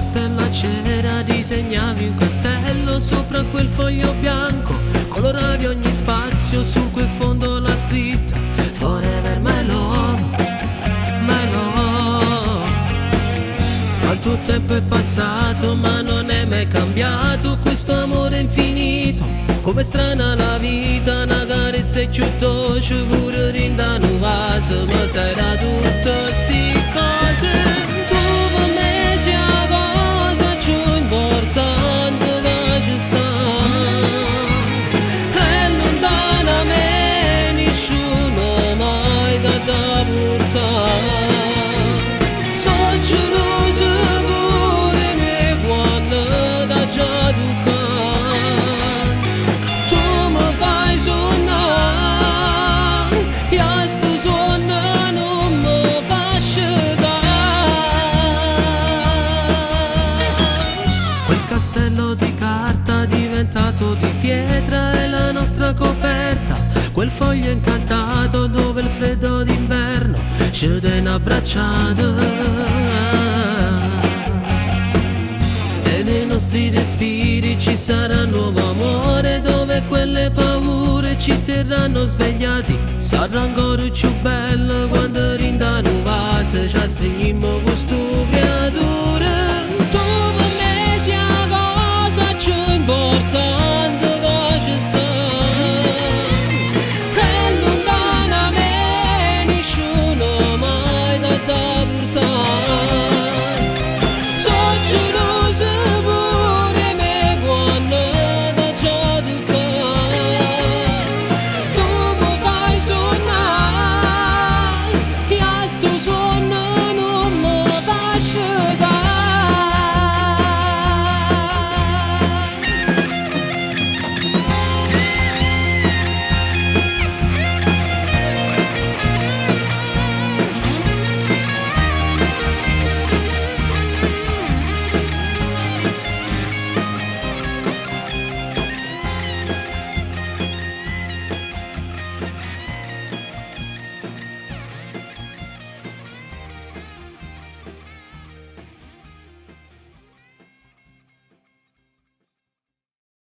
stella c'era, disegnavi un castello sopra quel foglio bianco, coloravi ogni spazio, su quel fondo la scritta Forever my love, my love. Ma il tuo tempo è passato, ma non è mai cambiato questo amore infinito. Come strana la vita, una carezza e tutto ci pure rinda un vaso, ma sai da tutte sti cose tu per me sei la cosa più importante che ci sta. E lontana me nessuno mai da portare. Sono geloso pure me quando da già toccare. Tu mi fai suonare e sto suono non mi fa scendere. Quel castello di carta diventato di pietra è la nostra coperta, quel foglio incantato dove il freddo d'inverno ci tiene abbracciato. E nei nostri respiri ci sarà nuovo amore, dove quelle paure ci terranno svegliati. Sarà ancora più bello quando rindano vase, ci stringiamo questo